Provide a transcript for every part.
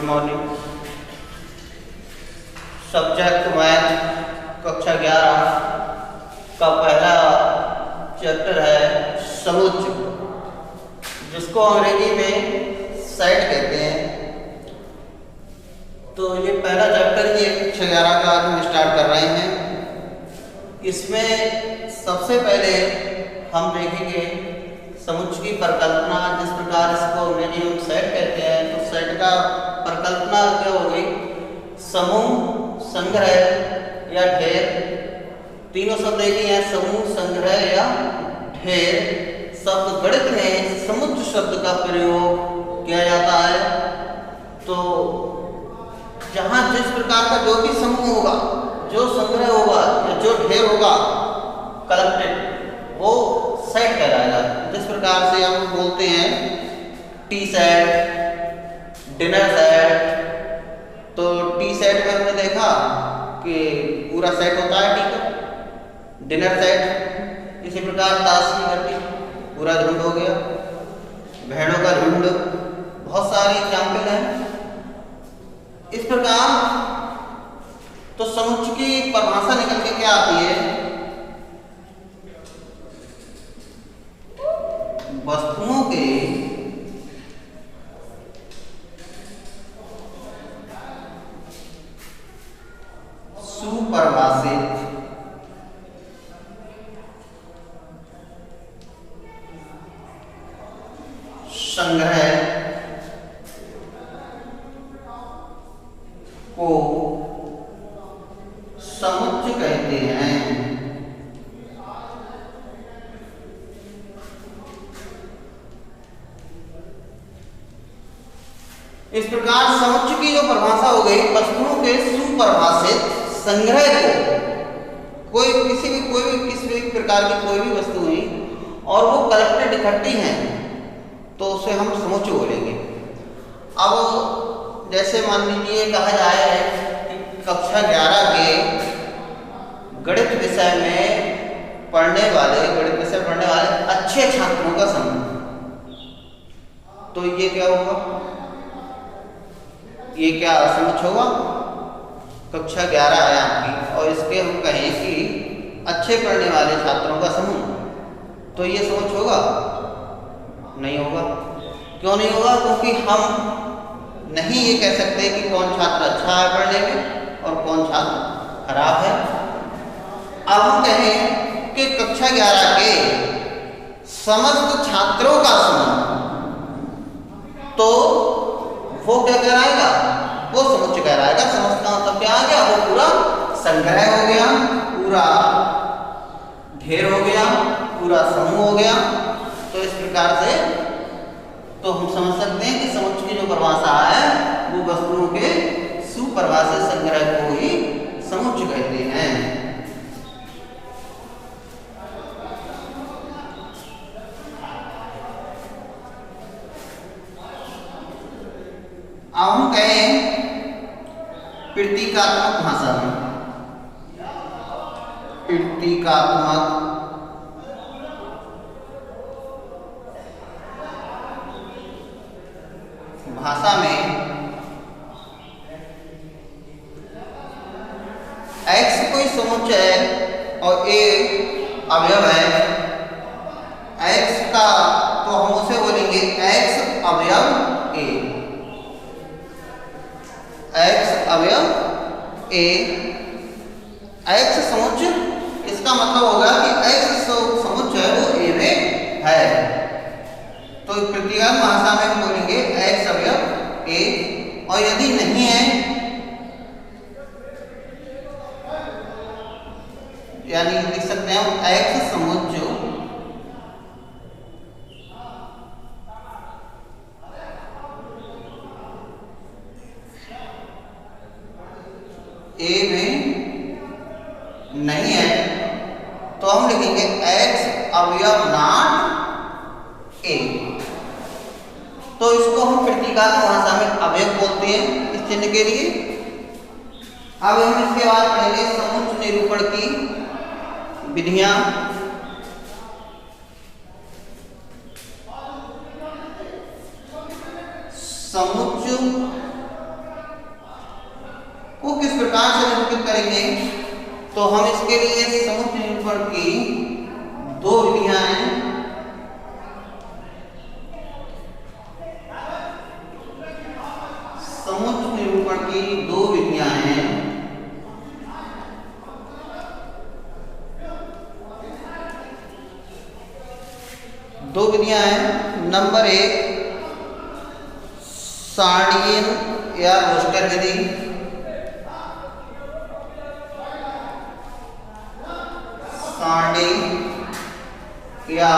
Morning. Subject math कक्षा 11 का पहला चैप्टर है समुच्चय, जिसको अंग्रेजी में सेट कहते हैं। तो ये पहला चैप्टर ये कक्षा 11 का हम स्टार्ट कर रहे हैं। इसमें सबसे पहले हम देखेंगे समुच्चय की परिकल्पना। जिस प्रकार इसको अंग्रेजी में सेट कहते हैं, तो सेट का परिकल्पना क्या हो गई? समूह, संग्रह या ढेर। तीनों शब्द एक ही हैं, समूह, संग्रह या ढेर। शब्द गणित में समुच्चय शब्द का प्रयोग किया जाता है। तो जहाँ जिस प्रकार का जो भी समूह होगा, जो संग्रह होगा या जो ढेर होगा कलेक्टेड, वो सेट कहलाएगा। जिस प्रकार से हम बोलते हैं टी सेट, डिनर सेट। तो टी सेट में हमने देखा कि पूरा सेट होता है टी का। डिनर सेट इसी प्रकार ताश की गड्डी पूरा झुंड हो गया, भेड़ों का झुंड, बहुत सारे एग्जाम्पल हैं इस प्रकार। तो समुच्चय की परिभाषा निकल के क्या आती है? वस्तुओं के सुपरिभाषित संग्रह को समुच्चय कहते हैं। इस प्रकार समुच्चय की जो परिभाषा हो गई, वस्तुओं के सुपरिभाषित संग्रह को, किसी भी प्रकार की कोई भी वस्तु हुई और वो कलेक्टेड इकट्ठी हैं, तो उसे हम समुच्चय बोलेंगे। अब जैसे मान लीजिए कहा जाए कि कक्षा 11 के गणित विषय में पढ़ने वाले अच्छे छात्रों का समूह, तो ये क्या होगा? ये क्या समुच्चय होगा? कक्षा 11 है आपकी और इसके हम कहें कि अच्छे पढ़ने वाले छात्रों का समूह, तो ये समुच्चय होगा? नहीं होगा। क्यों नहीं होगा? क्योंकि हम नहीं ये कह सकते कि कौन छात्र अच्छा है पढ़ने में और कौन छात्र खराब है। अब हम कहें कि कक्षा 11 के समस्त छात्रों का समूह, तो वो क्या कहलाएगा? वो समुच्चय कहलाएगा। समस्त का मतलब क्या आ गया? वो पूरा संग्रह हो गया, पूरा ढेर हो गया, पूरा समूह हो गया। तो इस प्रकार से तो हम समझ सकते हैं कि समुच्चय की जो परिभाषा है वो वस्तुओं के सुपरिभाषित संग्रह को ही समुच्चय कहते हैं। अब हम कहें प्रतीकात्मक भाषा में, प्रतीकात्मक भाषा में x कोई समुच्चय है और a अवयव है x का, तो हम उसे बोलेंगे x अवयव a। x अवयव a, x समुच्चय, इसका मतलब होगा कि x समुच्चय वो a में है। तो प्रतीकात्मक भाषा में हम बोलेंगे x अवयव a, और यदि नहीं है, यानी लिख सकते हैं हम x समुच्चय a में नहीं है, तो हम लिखेंगे x अवयव नॉट a। तो इसको हम प्रतीकात्मक भाषा में अवयव बोलते हैं इस चिन्ह के लिए। अब हम इसके बाद पढ़ेंगे समुच्चय निरूपण की विधियां। समुच्चय तो हम इसके लिए समुच्चय निरूपण की दो विधियां हैं। समुच्चय निरूपण की दो विधियां हैं। दो विधियां हैं। नंबर 1 सारणीय या रोस्टर विधि। सारणी या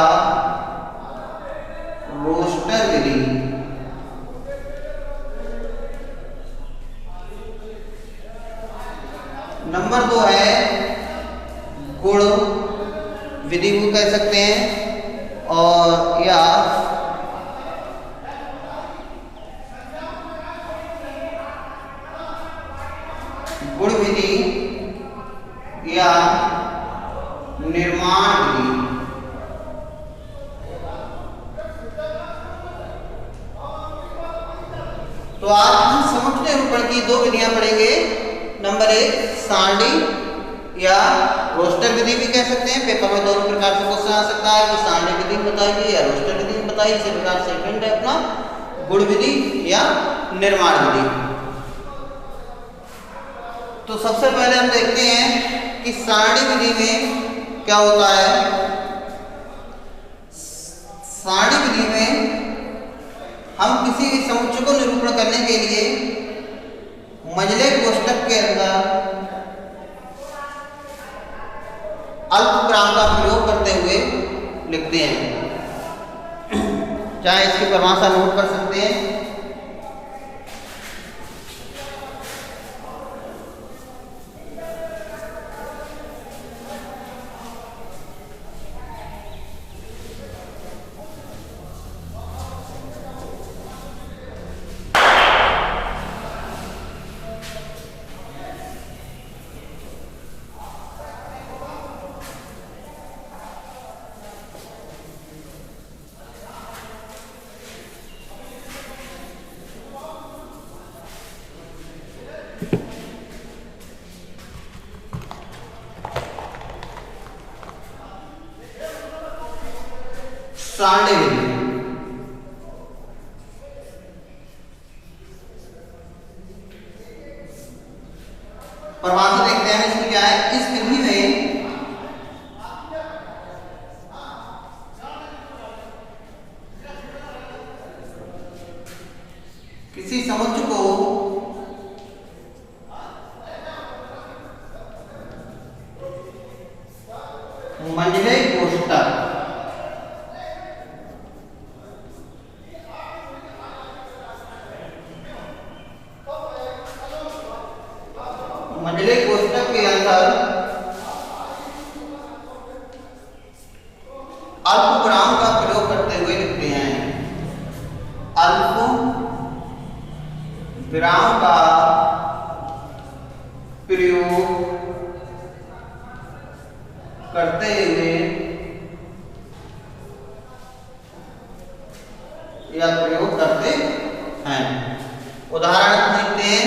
रोस्टर विधि। नंबर 2 है गुण विधि को कह सकते हैं, और या गुण विधि या निर्माण विधि। तो आज हम समुच्चय निरूपण की दो विधियां पढ़ेंगे। नंबर 1 सारणी या रोस्टर विधि भी कह सकते हैं। पेपर में दोनों प्रकार से क्वेश्चन आ सकता है कि सारणी विधि बताइए या रोस्टर विधि बताइए। इसी प्रकार सेकंड है अपना गुण विधि या निर्माण विधि। तो सबसे पहले हम देखते हैं कि सारणी विधि में क्या होता है। सारणी विधि में हम किसी भी समुच्चय को निरूपण करने के लिए मंझले कोष्ठक के अंदर अल्पविराम का प्रयोग करते हुए लिखते हैं। चाहे इसकी परिभाषा नोट कर सकते हैं। सारणी विधि परिभाषा देखते हैं इसकी क्या है। इस विधि में किसी समुच्चय को मंझले कोष्ठक मंझले कोष्ठक के अंदर अल्पविराम का प्रयोग करते हुए लिखते हैं। अल्प विराम का प्रयोग करते हुए या प्रयोग करते हैं। उदाहरण देखते हैं।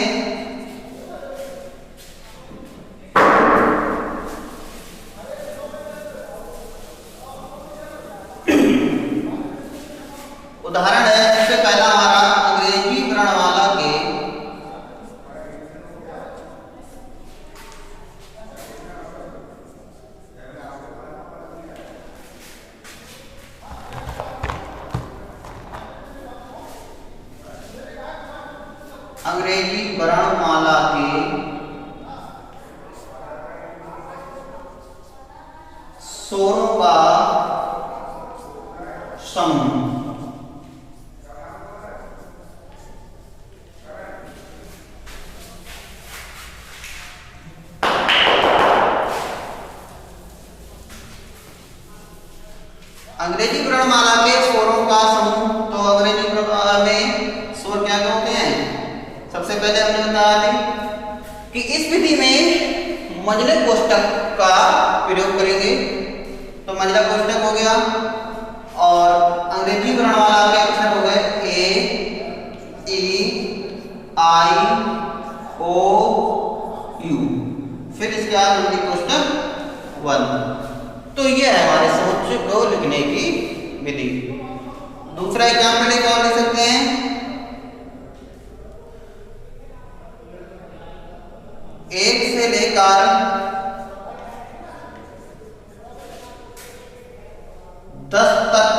उदाहरण है सबसे पहला हमारा अंग्रेजी वर्णमाला के स्वरों का समूह। अंग्रेजी वर्णमाला के स्वरों का समूह। तो अंग्रेजी वर्णमाला में स्वर क्या क्या होते हैं? सबसे पहले हमने बताया था कि इस विधि में मंझले कोष्ठक का प्रयोग करेंगे। तो मंझला कोष्ठक हो गया और अंग्रेजी वर्णमाला के अक्षर हो गए ए, ई, आई, ओ, यू। फिर क्या लंबी कोष्टक 1। तो ये है हमारे समुच्चय को लिखने की विधि। दूसरा एग्जाम्पल एक और ले सकते हैं। एक से लेकर 10 तक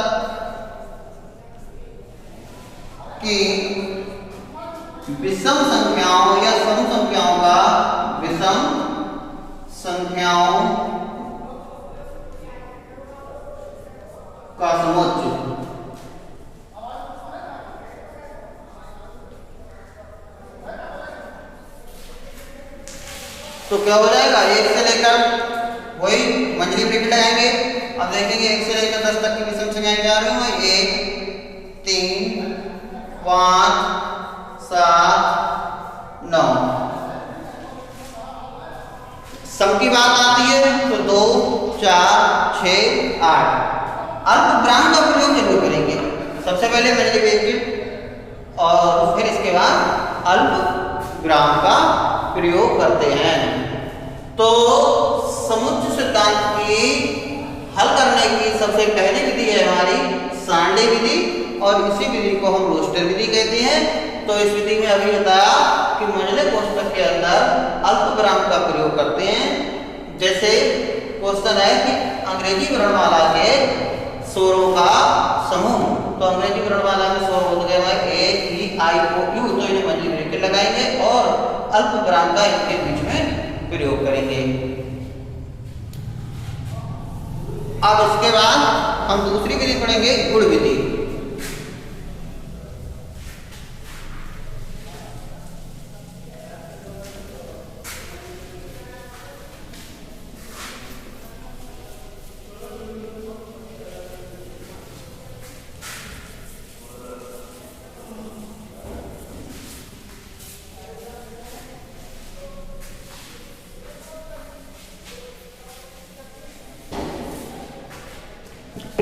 की विषम संख्याओं या सम संख्याओं का विषम संख्याओं का समुच्चय। तो क्या हो जाएगा, एक से लेकर वही मंझली ब्रैकेट लगाएंगे। अब देखेंगे 1 से लेकर 10 तक की विषम संख्याएं क्या आ रही हैं। 1 3 5 7 9। सम की बात आती है तो 2 4 6 8। अल्पविराम का प्रयोग जरूर करेंगे। सबसे पहले मंझली ब्रैकेट और फिर इसके बाद अल्पविराम का प्रयोग करते हैं। तो समुच्चय सिद्धांत की हल करने की सबसे पहली विधि है हमारी सांडे विधि, और इसी विधि को हम रोस्टर विधि कहते हैं। तो इस विधि में अभी बताया कि मंझले कोष्ठक के अंदर अल्पविराम का प्रयोग करते हैं। जैसे क्वेश्चन है कि अंग्रेजी वर्णमाला के स्वरों का समूह। तो अंग्रेजी वर्णमाला में स्वर हो गए ए ई आई ओ यू, तो इन्हें मंझली ब्रैकेट लगाएंगे और अल्पविराम का इनके बीच में प्रयोग करेंगे। अब इसके बाद हम दूसरी विधि पढ़ेंगे, गुण विधि।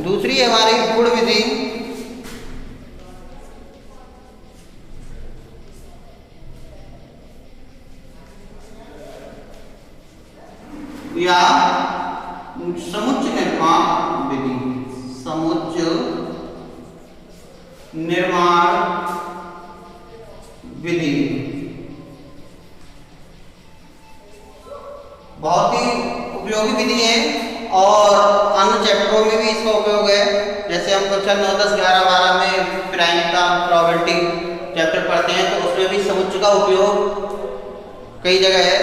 दूसरी है हमारी गुण विधि। या समुच्चय निर्माण विधि। समुच्चय निर्माण विधि बहुत ही उपयोगी विधि है और अन्य चैप्टरों में भी इसका उपयोग है। जैसे हम कक्षा 9 10 11 12 में प्रायिकता प्रोबेबिलिटी चैप्टर पढ़ते हैं तो उसमें भी समुच्चय का उपयोग कई जगह है।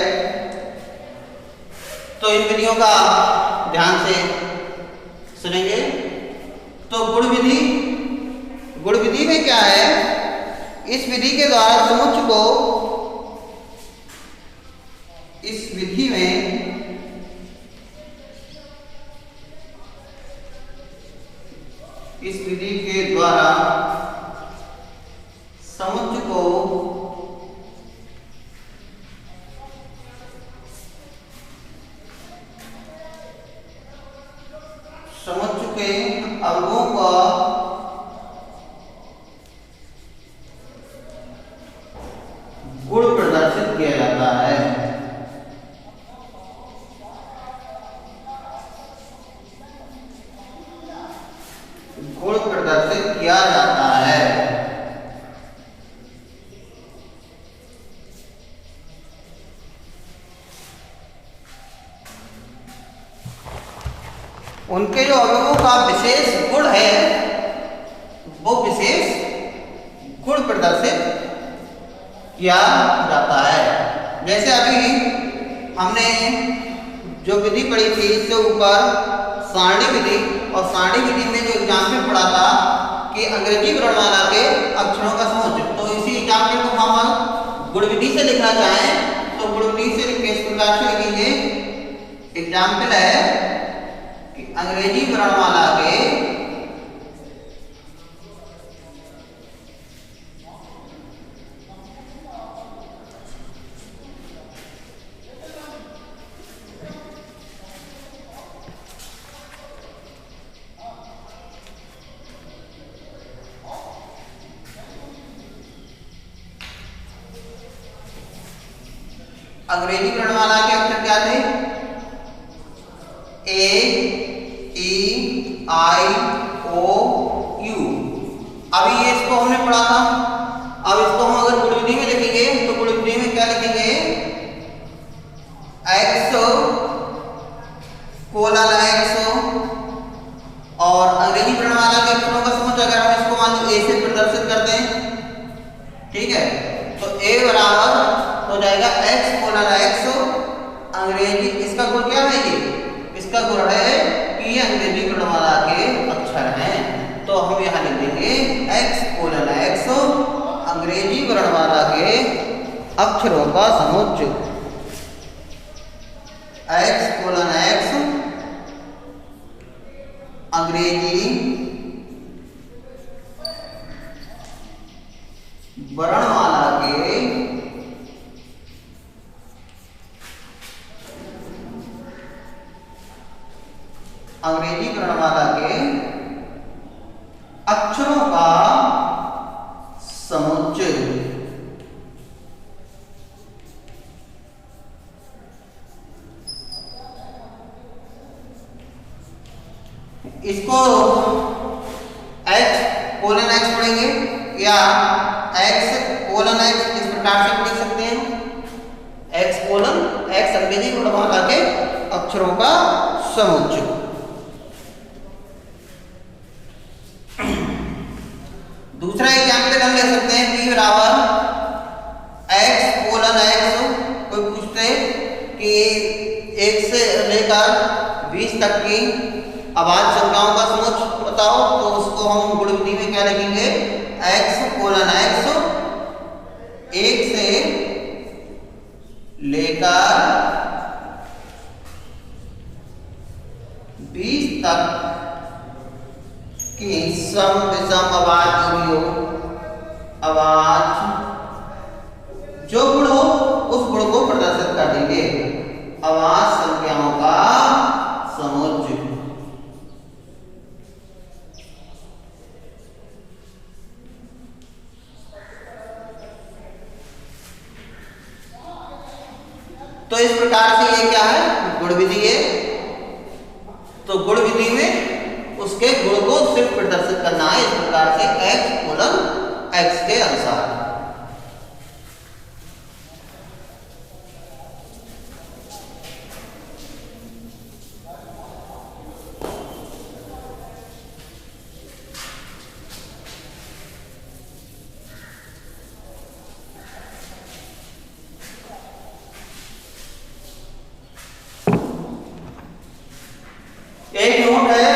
तो इन विधियों का ध्यान से सुनेंगे। तो गुण विधि, गुण विधि में क्या है, इस विधि के द्वारा समुच्चय को, इस विधि में इस विधि के द्वारा समुच्चय को समुच्चय के अवयवों का गुण प्रदर्शित किया जाता है। गुण प्रदर्शित किया जाता है। उनके जो अवयवों का विशेष गुण है वो विशेष गुण प्रदर्शित किया जाता है। जैसे अभी हमने जो विधि पढ़ी थी इससे ऊपर सारणी विधि, और सारणी विधि में जो एग्जाम्पल पढ़ा था कि अंग्रेजी वर्णमाला के अक्षरों का समुच्चय, तो इसी एग्जाम्पल को हम गुण विधि से लिखना चाहें तो गुण विधि से किस प्रकार से लिखेंगे। एग्जाम्पल है कि अंग्रेजी वर्णमाला के अंग्रेजी वर्णमाला के अक्षर क्या थे, ए ई आई ओ यू। अभी ये इसको हमने पढ़ा था। अब इसको हम अगर गुण विधि में लिखेंगे तो गुण विधि में क्या लिखेंगे, x कोलन x और अंग्रेजी वर्णमाला के अक्षरों का समूह अगर हम इसको मान लो a से प्रदर्शित करते हैं, ठीक है, तो a बराबर हो जाएगा x कोलन x। अंग्रेजी इसका गुण क्या है, ये इसका गुण है कि ये अंग्रेजी वर्णमाला के अक्षर हैं, तो हम यहाँ लिख देंगे x कोलन x अंग्रेजी वर्णमाला के अक्षरों का समुच्चय। x कोलन x अंग्रेजी वर्णमाला के अक्षरों का समुच्चय। इसको x कोलन x पढ़ेंगे या x कोलन x इस प्रकार से लिख सकते हैं, x कोलन x अंग्रेजी वर्णमाला के अक्षरों का समुच्चय। दूसरा एग्जाम्पल हम ले सकते हैं p बराबर x कोलन x। कोई पूछते कि 1 से लेकर 20 तक की अभाज्य संख्याओं का समुच्चय बताओ, तो उसको हम गुण विधि में क्या लिखेंगे, x कोलन x 1 से लेकर 20 तक की सम विषम अभाज्य जो गुण हो उस गुण को प्रदर्शित कर देंगे, अभाज्य संख्याओं का समुच्चय। तो इस प्रकार से ये क्या है, गुण विधि है। तो गुण विधि में उसके गुण को सिर्फ प्रदर्शित करना है, इस प्रकार से x कोलन x के अनुसार। एक नोट है,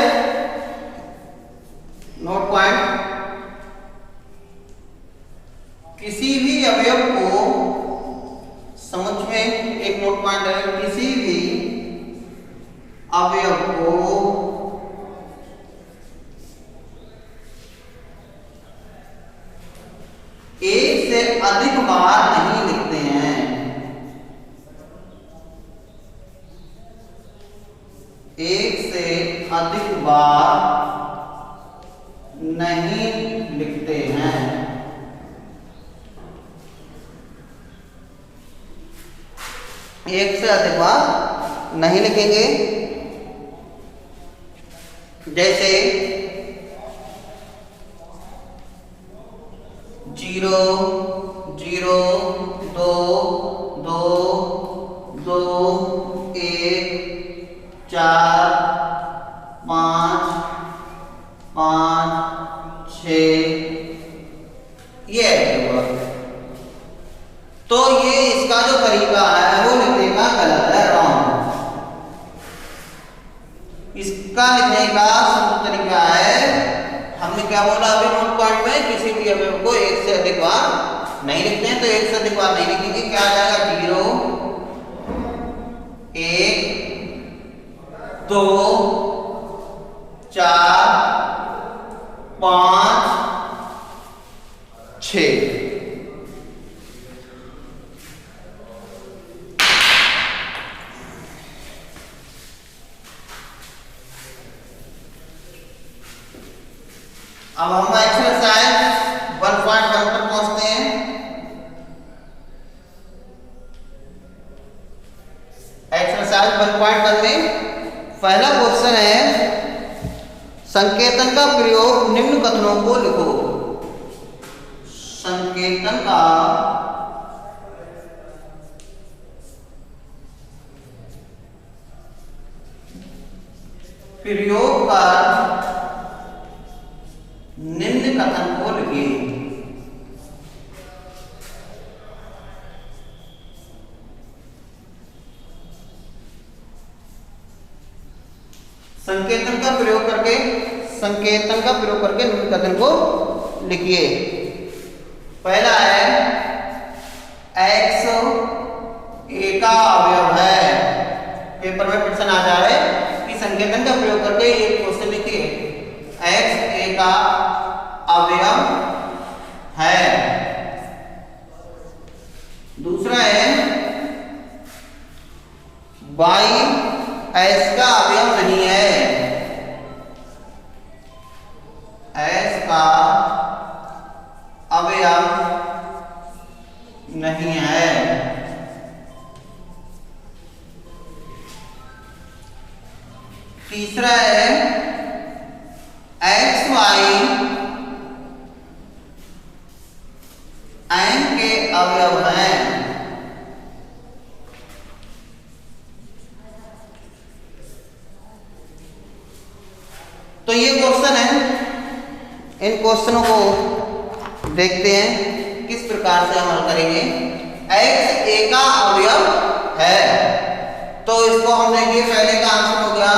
नोट पॉइंट, किसी भी अवयव को समुच्चय में एक नोट पॉइंट है, किसी भी अवयव को एक से अधिक बार नहीं लिखते हैं, एक से अधिक बार नहीं लिखते हैं। एक से अधिक बार नहीं लिखेंगे, जैसे 0 0 2 2 2 1 4 5 5 6 ये है। तो ये इसका जो तरीका है वो लिखने का गलत है, रॉन्ग। इसका लिखने का तरीका है, हमने क्या बोला अभी नोट पॉइंट में, किसी भी अवयव को एक से अधिक बार नहीं लिखते हैं, तो एक से अधिक बार नहीं लिखेंगे, क्या आ जाएगा 0 1 2 4 5 6। अब हम एक्सरसाइज 1.1 पर पहुंचते हैं। एक्सरसाइज 1.1 में पहला क्वेश्चन है संकेतन का प्रयोग निम्न कथनों को लिखो। संकेतन का प्रयोग कर निम्न कथन को लिखिए। संकेतन का प्रयोग करके निम्न कथन को लिखिए। पहला है x a का अवयव है। पेपर में प्रश्न आ जाए कि संकेतन का प्रयोग करके एक क्वेश्चन लिखिए। x a का अवयव है। दूसरा है y s का अवयव नहीं है। s का अवयव नहीं है। तीसरा है x y m के अवयव हैं। तो ये क्वेश्चन है, इन क्वेश्चनों को देखते हैं किस प्रकार से हम हल करेंगे। x a का अवयव है तो इसको हम देखिए, पहले का आंसर हो गया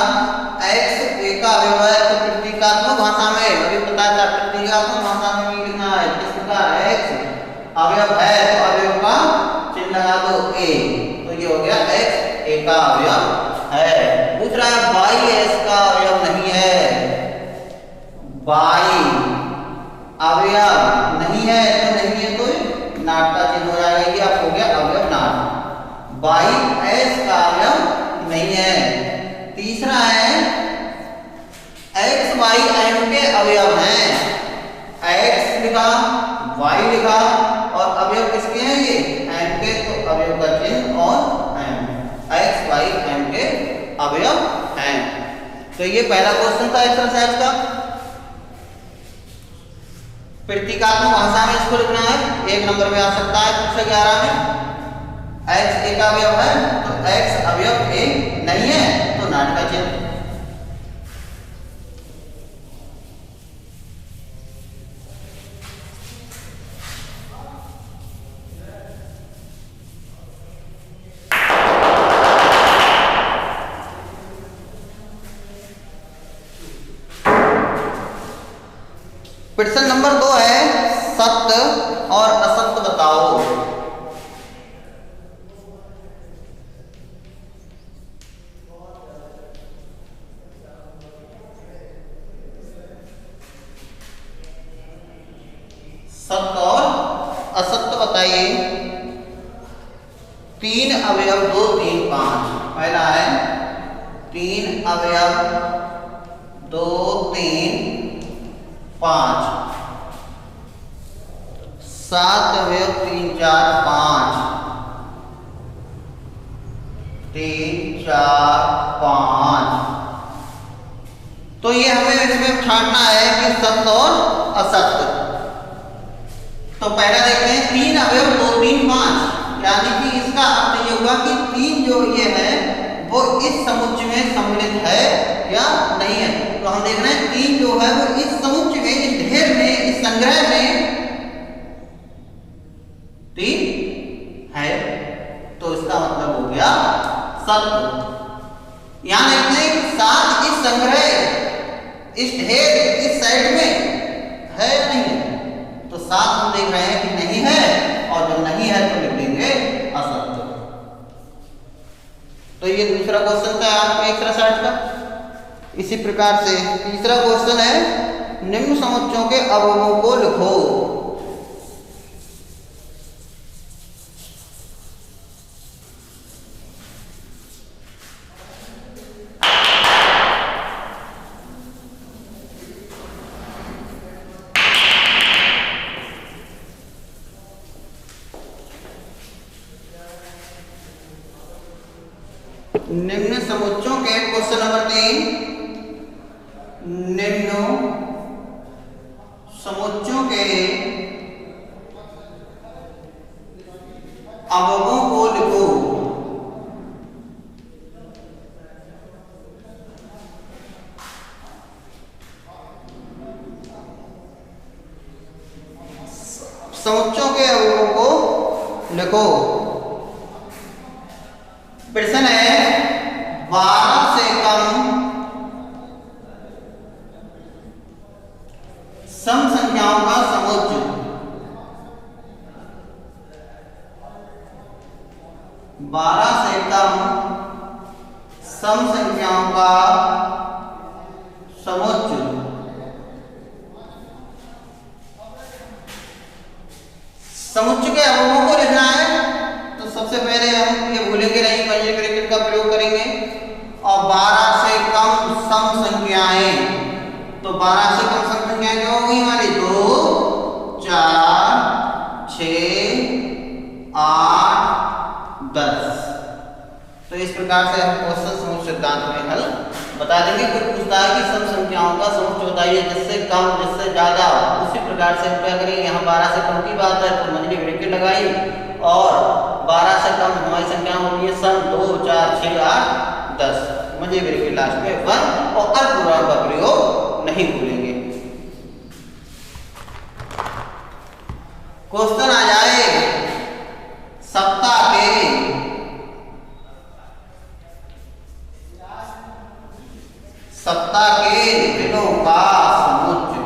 x a का अवयव है तो प्रतीकात्मक भाषा में अभी पता चला, प्रतीकात्मक भाषा में भी लिखना है किस प्रकार। x अवयव है तो अवयव का चिन्ह लगा दो a, तो ये हो गया x a का अवयव है। दूसरा y s का अवयव नहीं है। y अवयव नहीं है तो नाट का चिन्ह हो जाएगा, ये आप हो गया अवयव नाट। y s का अवयव नहीं है। तीसरा है x y m के अवयव हैं। x लिखा, y लिखा और अवयव किसके हैं ये m के, तो अवयव का चिन्ह और m, x y m के अवयव हैं। तो ये पहला क्वेश्चन था एक्सरसाइज का। प्रतीकात्मक भाषा में इसको लिखना है, 1 नंबर में आ सकता है 311 में। x a का अवयव है तो x अवयव a नहीं है तो नाट का चिन्ह। प्रश्न नंबर 2 है सत्य और असत्य बताओ। सत्य और असत्य बताइए। 3 अवयव 2 3 5। पहला है 3 अवयव 2 3 5। 7 अवयव 3 4 5। 3 4 5। तो ये हमें इसमें छांटना है कि सत्य और असत्य। तो पहला देखते हैं 3 अवयव 2 3 5, यानी कि इसका अर्थ ये हुआ कि 3 जो ये है वो इस समुच्चय में सम्मिलित है या नहीं है। तो हम देख रहे हैं 3 जो है वो इस समुच्चय में, इस ढेर में, इस संग्रह में 3 है, तो इसका मतलब हो गया सत्य। यहां देखते हैं 7 इस संग्रह, इस ढेर, इस साइड में है या नहीं है, तो 7 हम देख रहे हैं कि नहीं है, और जब नहीं है तो लिख देंगे असत्य। तो ये दूसरा क्वेश्चन था आपके एक्सरसाइज का। इसी प्रकार से तीसरा क्वेश्चन है निम्न समुच्चयों के अवयवों को लिखो। निम्न समुच्चयों के क्वेश्चन क्वेश्चन नंबर 3, निम्न समुच्चयों के अवयवों को लिखो। समुच्चयों के अवयवों को लिखो। प्रश्न है 12 से कम सम संख्याओं का समुच्चय। 12 से कम सम संख्याओं का समुच्चय। समुच्चय के अवयवों को लिखना है तो सबसे पहले हम ये भूलेंगे नहीं, कंजूगेट ब्रैकेट का प्रयोग करेंगे। और 12 से कम सम संख्याएं, तो 12 से कम सम संख्याएं क्या हो गई हमारी? 2, 4, 6, 8, 10। तो इस प्रकार से हम क्वेश्चन समुच्चय सिद्धांत में हल बता देंगे। कोई पूछता है कि सम संख्याओं का समुच्चय बताइए, जिससे कम जिससे ज्यादा, उसी प्रकार से हम क्या करेंगे, यहाँ 12 से कम की बात है तो मंझली ब्रैकेट लगाई, और 12 से कम हमारी संख्या होनी है सम 2, 4, 6, 8, 10, मंझली ब्रैकेट लास्ट में 1, और अल्पविराम का प्रयोग नहीं भूलेंगे। क्वेश्चन आ जाए सप्ताह के दिनों का समुच्चय।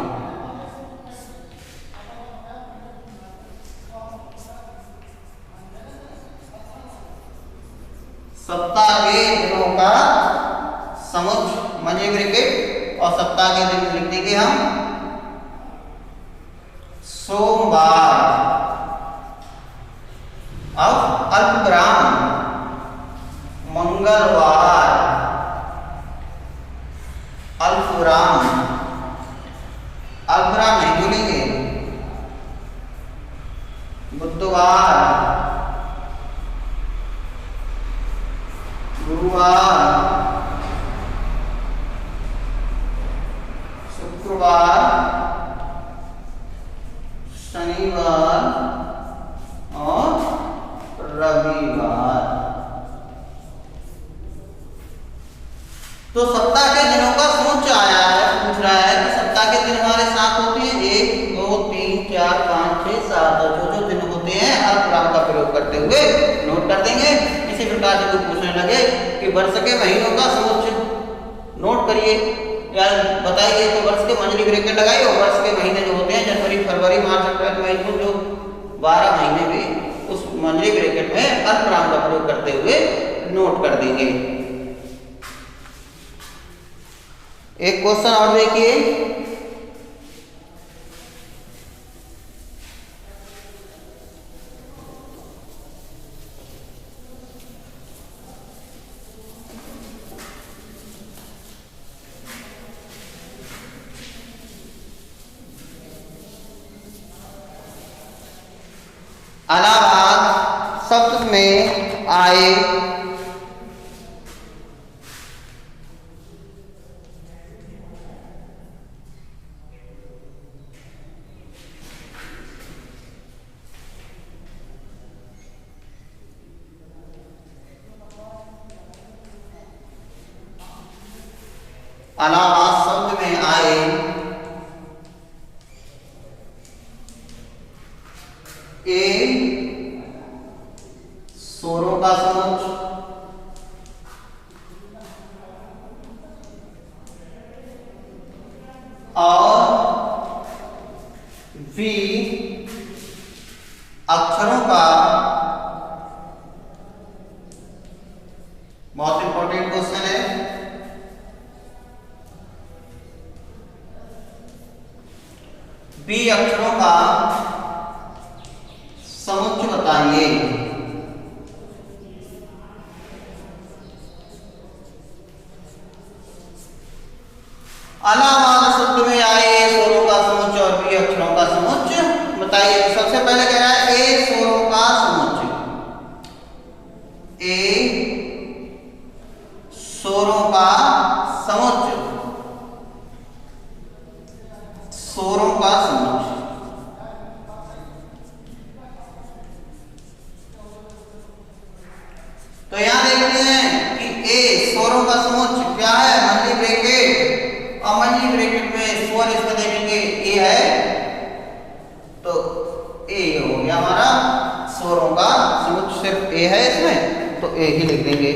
सप्ताह के दिनों का समुच्चय मंझली ब्रैकेट, और सप्ताह के दिन लिख देंगे हम सोमवार। अब अल्पविराम मंगलवार, अल्पविराम नहीं बोलेंगे, बुधवार, गुरुवार, शुक्रवार, शनिवार और रविवार। तो सप्ताह के दिनों का समुच्चय आया है, पूछ रहा है कि सप्ताह के दिन हमारे 7 होते हैं, 1, 2, 3, 4, 5, 6, 7, और जो दिन होते हैं अल्पविराम का प्रयोग करते हुए नोट कर देंगे। इसी प्रकार से कोई पूछने लगे कि वर्ष के महीनों का समुच्चय नोट करिए या बताइए, तो वर्ष के मंझली ब्रैकेट लगाइए, और वर्ष के महीने जो होते हैं जनवरी, फरवरी, मार्च, अप्रैल, मई, जून, जो 12 महीने भी उस मंझली ब्रैकेट में अल्पविराम का प्रयोग करते हुए नोट कर देंगे। एक क्वेश्चन और देखिए, अलाहाबाद शब्द में आए अलाहाबाद शब्द में आए ए स्वरों का समुच्चय, और बी अक्षरों का, बहुत इंपॉर्टेंट क्वेश्चन है, बी अक्षरों का समुच्चय बताइए। अलाहाबाद शब्द में आए स्वरों का समुच्चय और बी अक्षरों का समुच्चय बताइए। सबसे पहले कह रहा है ए स्वरों का समुच्चय, ए स्वरों का समुच्चय, स्वरों का समुच्चय। तो यहां देखते हैं कि ए स्वरों का समुच्चय क्या है, मंडली ब्रैकेट, और मंडली ब्रैकेट में स्वर इसमें देखेंगे ए है, तो ए हो गया हमारा स्वरों का समुच्चय, सिर्फ ए है इसमें तो ए ही लिख देंगे।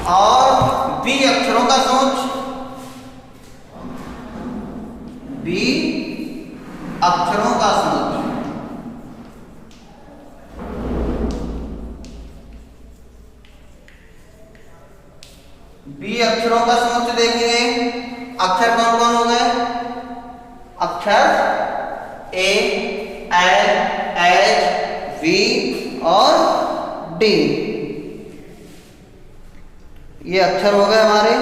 और बी अक्षरों का समुच्चय, बी अक्षरों का समुच्चय, बी अक्षरों का समुच्चय देखेंगे। अक्षर कौन कौन हो गए, अक्षर ए, एल, एच, वी और डी, ये अक्षर हो गए हमारे।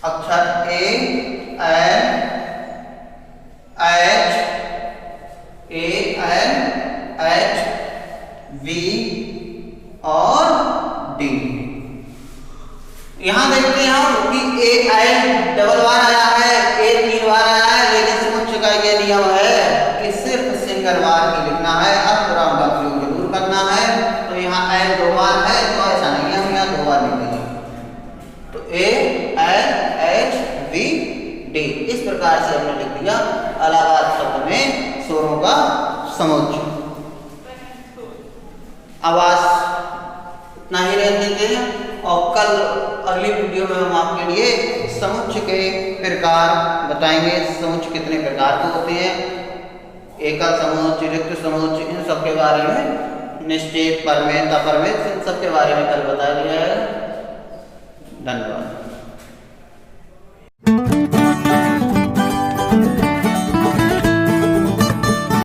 अक्षर A, L, H, A, L, H, V और डी। यहां देखते हैं हम कि ए एल डबल बार आया है, ए 3 बार आया है, लेकिन समुच्चय का ये नियम है कि सिर्फ सिंगल बार ही लिखना है, अर्धविराम का प्रयोग जरूर करना है। तो यहाँ एल 2 बार है तो ऐसा नहीं है, हम यहाँ 2 बार लिख देंगे। तो ए, एल, एच, वी, डी, इस प्रकार से हमने लिख दिया इलाहाबाद शब्द में स्वरों का समुच्चय। आवाज इतना ही रहने देते हैं, और कल अगली वीडियो में हम आपके लिए समुच्चय के प्रकार बताएंगे, समुच्चय कितने प्रकार के होते हैं, एकल समुच्चय, रिक्त समुच्चय, इन सब के बारे में, निश्चित, परमेत, अपरमेत, इन सब के बारे में कल बता दिया है।